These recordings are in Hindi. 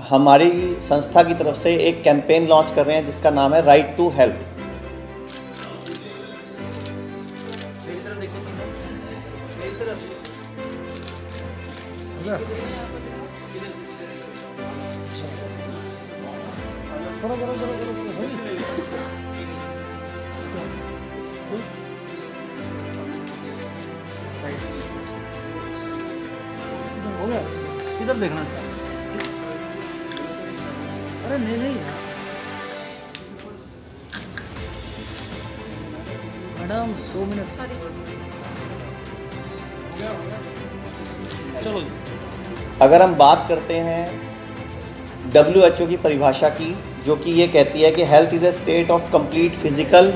हमारी संस्था की तरफ से एक कैंपेन लॉन्च कर रहे हैं जिसका नाम है राइट टू हेल्थ। इधर देखना सर। अरे नहीं मैडम 2 मिनट चलो। अगर हम बात करते हैं WHO की परिभाषा की, जो कि ये कहती है कि health is a state of complete physical,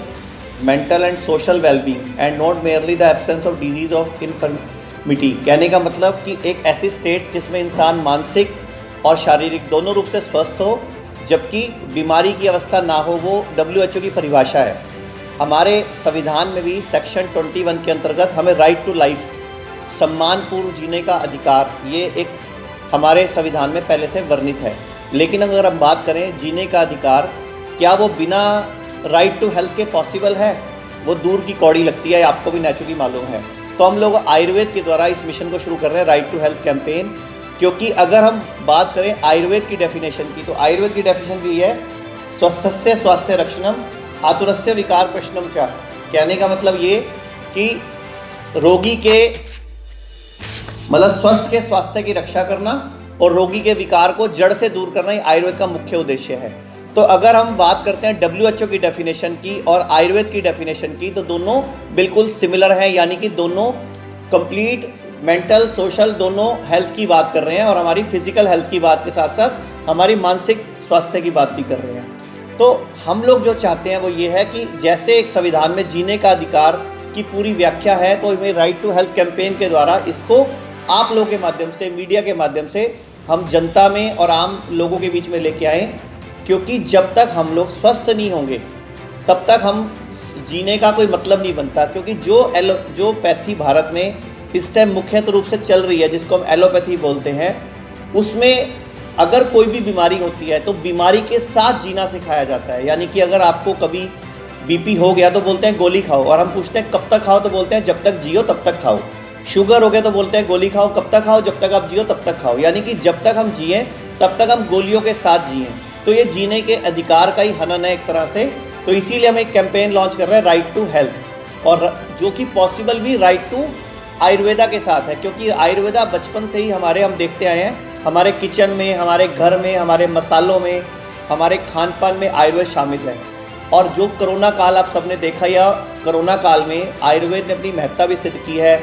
mental and social wellbeing and not merely the absence of disease of infirmity. कहने का मतलब कि एक ऐसी स्टेट जिसमें इंसान मानसिक और शारीरिक दोनों रूप से स्वस्थ हो, जबकि बीमारी की अवस्था ना हो, वो WHO की परिभाषा है। हमारे संविधान में भी सेक्शन 21 के अंतर्गत हमें राइट टू लाइफ, सम्मानपूर्व जीने का अधिकार, ये एक हमारे संविधान में पहले से वर्णित है। लेकिन अगर हम बात करें जीने का अधिकार, क्या वो बिना राइट टू हेल्थ के पॉसिबल है? वो दूर की कौड़ी लगती है, आपको भी नेचुरली मालूम है। तो हम लोग आयुर्वेद के द्वारा इस मिशन को शुरू कर रहे हैं, राइट टू हेल्थ कैंपेन। क्योंकि अगर हम बात करें आयुर्वेद की डेफिनेशन की, तो आयुर्वेद की डेफिनेशन भी है स्वस्थस्य स्वास्थ्य रक्षणम आतुरस्य विकार प्रश्नम च। कहने का मतलब ये कि रोगी के मतलब स्वस्थ के स्वास्थ्य की रक्षा करना और रोगी के विकार को जड़ से दूर करना ही आयुर्वेद का मुख्य उद्देश्य है। तो अगर हम बात करते हैं WHO की डेफिनेशन की और आयुर्वेद की डेफिनेशन की, तो दोनों बिल्कुल सिमिलर हैं, यानी कि दोनों कंप्लीट मेंटल सोशल दोनों हेल्थ की बात कर रहे हैं और हमारी फिजिकल हेल्थ की बात के साथ साथ हमारी मानसिक स्वास्थ्य की बात भी कर रहे हैं। तो हम लोग जो चाहते हैं वो ये है कि जैसे एक संविधान में जीने का अधिकार की पूरी व्याख्या है, तो हमें राइट टू हेल्थ कैंपेन के द्वारा इसको आप लोगों के माध्यम से, मीडिया के माध्यम से हम जनता में और आम लोगों के बीच में लेके आएँ। क्योंकि जब तक हम लोग स्वस्थ नहीं होंगे तब तक हम जीने का कोई मतलब नहीं बनता। क्योंकि जो पैथी भारत में इस टाइम मुख्यतः रूप से चल रही है, जिसको हम एलोपैथी बोलते हैं, उसमें अगर कोई भी बीमारी होती है तो बीमारी के साथ जीना सिखाया जाता है। यानी कि अगर आपको कभी BP हो गया तो बोलते हैं गोली खाओ, और हम पूछते हैं कब तक खाओ, तो बोलते हैं जब तक जियो तब तक खाओ। शुगर हो गया तो बोलते हैं गोली खाओ, कब तक खाओ, जब तक आप जियो तब तक खाओ। यानी कि जब तक हम जिए तब तक हम गोलियों के साथ जिए। तो ये जीने के अधिकार का ही हनन है एक तरह से। तो इसीलिए हम एक कैंपेन लॉन्च कर रहे हैं राइट टू हेल्थ, और जो कि पॉसिबल भी राइट टू आयुर्वेदा के साथ है। क्योंकि आयुर्वेदा बचपन से ही हम देखते आए हैं, हमारे किचन में, हमारे घर में, हमारे मसालों में, हमारे खान पान में आयुर्वेद शामिल है। और जो कोरोना काल आप सबने देखा, या कोरोना काल में आयुर्वेद ने अपनी महत्ता भी सिद्ध की है।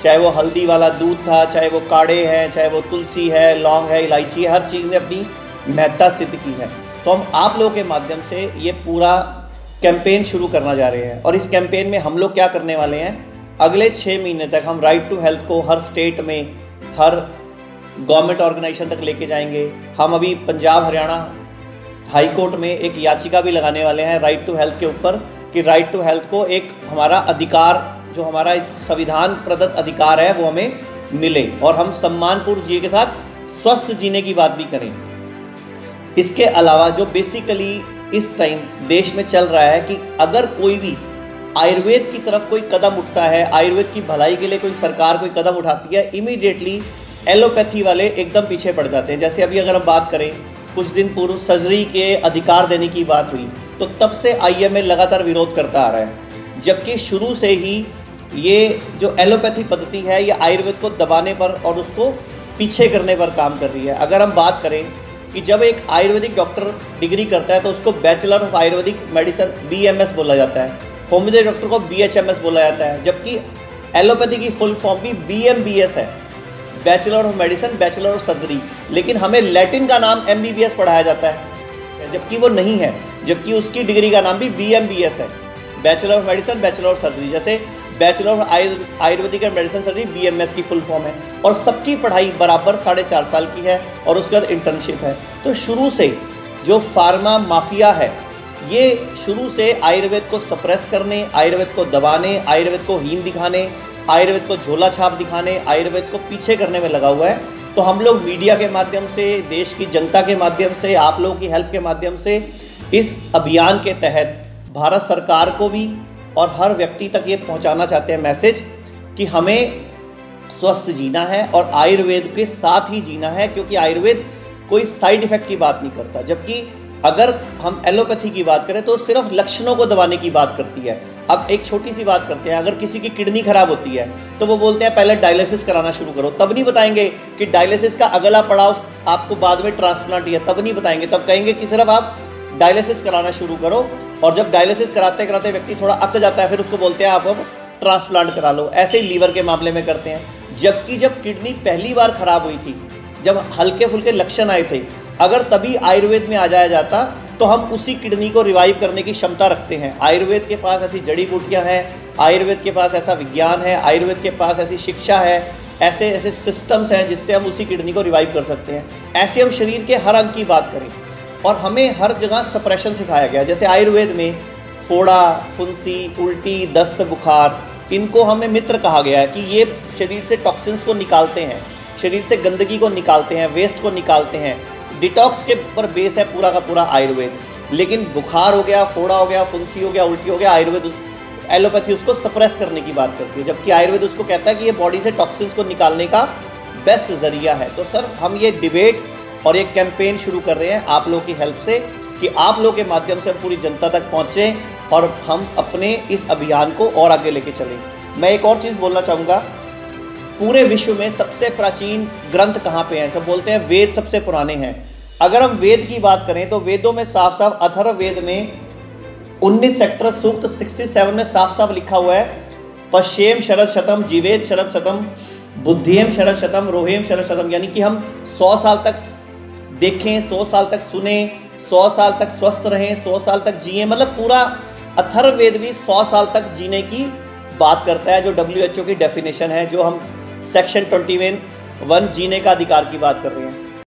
चाहे वो हल्दी वाला दूध था, चाहे वो काढ़े हैं, चाहे वो तुलसी है, लौंग है, इलायची है, हर चीज़ ने अपनी महत्ता सिद्ध की है। तो हम आप लोगों के माध्यम से ये पूरा कैंपेन शुरू करना जा रहे हैं। और इस कैंपेन में हम लोग क्या करने वाले हैं, अगले 6 महीने तक हम राइट टू हेल्थ को हर स्टेट में, हर गवर्नमेंट ऑर्गेनाइजेशन तक लेके जाएंगे। हम अभी पंजाब हरियाणा हाई कोर्ट में एक याचिका भी लगाने वाले हैं राइट टू हेल्थ के ऊपर, कि राइट टू हेल्थ को एक हमारा अधिकार, जो हमारा संविधान प्रदत्त अधिकार है, वो हमें मिले और हम सम्मानपूर्ण जीने के साथ स्वस्थ जीने की बात भी करें। इसके अलावा जो बेसिकली इस टाइम देश में चल रहा है कि अगर कोई भी आयुर्वेद की तरफ कोई कदम उठता है, आयुर्वेद की भलाई के लिए कोई सरकार कोई कदम उठाती है, इमीडिएटली एलोपैथी वाले एकदम पीछे पड़ जाते हैं। जैसे अभी अगर हम बात करें, कुछ दिन पूर्व सर्जरी के अधिकार देने की बात हुई, तो तब से IMA लगातार विरोध करता आ रहा है। जबकि शुरू से ही ये जो एलोपैथी पद्धति है, ये आयुर्वेद को दबाने पर और उसको पीछे करने पर काम कर रही है। अगर हम बात करें कि जब एक आयुर्वेदिक डॉक्टर डिग्री करता है तो उसको bachelor of Ayurvedic medicine BMS बोला जाता है, होम्योपैथी डॉक्टर को BHMS बोला जाता है, जबकि एलोपैथी की फुल फॉर्म भी BMBS है, bachelor of medicine, bachelor of surgery. लेकिन हमें लैटिन का नाम MBBS पढ़ाया जाता है, जबकि वो नहीं है, जबकि उसकी डिग्री का नाम भी BMBS है, bachelor of medicine, bachelor of surgery. जैसे bachelor of Ayurvedic and medicine surgery BMS की फुल फॉर्म है, और सबकी पढ़ाई बराबर 4.5 साल की है, और उसके बाद इंटर्नशिप है। तो शुरू से जो फार्मा माफिया है, ये शुरू से आयुर्वेद को सप्रेस करने, आयुर्वेद को दबाने, आयुर्वेद को हीन दिखाने, आयुर्वेद को झोला छाप दिखाने, आयुर्वेद को पीछे करने में लगा हुआ है। तो हम लोग मीडिया के माध्यम से, देश की जनता के माध्यम से, आप लोगों की हेल्प के माध्यम से इस अभियान के तहत भारत सरकार को भी और हर व्यक्ति तक ये पहुंचाना चाहते हैं मैसेज कि हमें स्वस्थ जीना है और आयुर्वेद के साथ ही जीना है, क्योंकि आयुर्वेद कोई साइड इफेक्ट की बात नहीं करता। जबकि अगर हम एलोपैथी की बात करें तो सिर्फ लक्षणों को दबाने की बात करती है। अब एक छोटी सी बात करते हैं, अगर किसी की किडनी खराब होती है तो वो बोलते हैं पहले डायलिसिस कराना शुरू करो, तब नहीं बताएंगे कि डायलिसिस का अगला पड़ाव आपको बाद में ट्रांसप्लांट है, तब नहीं बताएंगे। तब कहेंगे कि सिर्फ आप डायलिसिस कराना शुरू करो, और जब डायलिसिस कराते कराते व्यक्ति थोड़ा अक जाता है फिर उसको बोलते हैं आप अब ट्रांसप्लांट करा लो। ऐसे ही लीवर के मामले में करते हैं। जबकि जब किडनी पहली बार खराब हुई थी, जब हल्के फुल्के लक्षण आए थे, अगर तभी आयुर्वेद में आ जाया जाता तो हम उसी किडनी को रिवाइव करने की क्षमता रखते हैं। आयुर्वेद के पास ऐसी जड़ी बूटियाँ हैं, आयुर्वेद के पास ऐसा विज्ञान है, आयुर्वेद के पास ऐसी शिक्षा है, ऐसे ऐसे सिस्टम्स हैं जिससे हम उसी किडनी को रिवाइव कर सकते हैं। ऐसे हम शरीर के हर अंग की बात करें, और हमें हर जगह सप्रेशन सिखाया गया। जैसे आयुर्वेद में फोड़ा, फुंसी, उल्टी, दस्त, बुखार, इनको हमें मित्र कहा गया है कि ये शरीर से टॉक्सिन्स को निकालते हैं, शरीर से गंदगी को निकालते हैं, वेस्ट को निकालते हैं। डिटॉक्स के ऊपर बेस है पूरा का पूरा आयुर्वेद। लेकिन बुखार हो गया, फोड़ा हो गया, फुंसी हो गया, उल्टी हो गया, आयुर्वेद, एलोपैथी उसको सप्रेस करने की बात करती है, जबकि आयुर्वेद उसको कहता है कि ये बॉडी से टॉक्सिन्स को निकालने का बेस्ट जरिया है। तो सर हम ये डिबेट और एक कैंपेन शुरू कर रहे हैं आप लोगों की हेल्प से, कि आप लोगों के माध्यम से हम पूरी जनता तक पहुँचें और हम अपने इस अभियान को और आगे लेके चलें। मैं एक और चीज़ बोलना चाहूँगा, पूरे विश्व में सबसे प्राचीन ग्रंथ कहाँ पे हैं? सब बोलते हैं वेद सबसे पुराने हैं। अगर हम वेद की बात करें तो वेदों में साफ साफ अथर्ववेद में 19 सेक्टर सूक्त 67 में साफ साफ लिखा हुआ है, पश्येम शरद शतम, जीवेद शरद शतम, बुद्धियम शरद शतम, रोहेम शरद शतम। यानी कि हम 100 साल तक देखें, 100 साल तक सुने, 100 साल तक स्वस्थ रहें, 100 साल तक जिए। मतलब पूरा अथर्ववेद भी 100 साल तक जीने की बात करता है, जो WHO की डेफिनेशन है, जो हम सेक्शन 21 जीने का अधिकार की बात कर रहे हैं।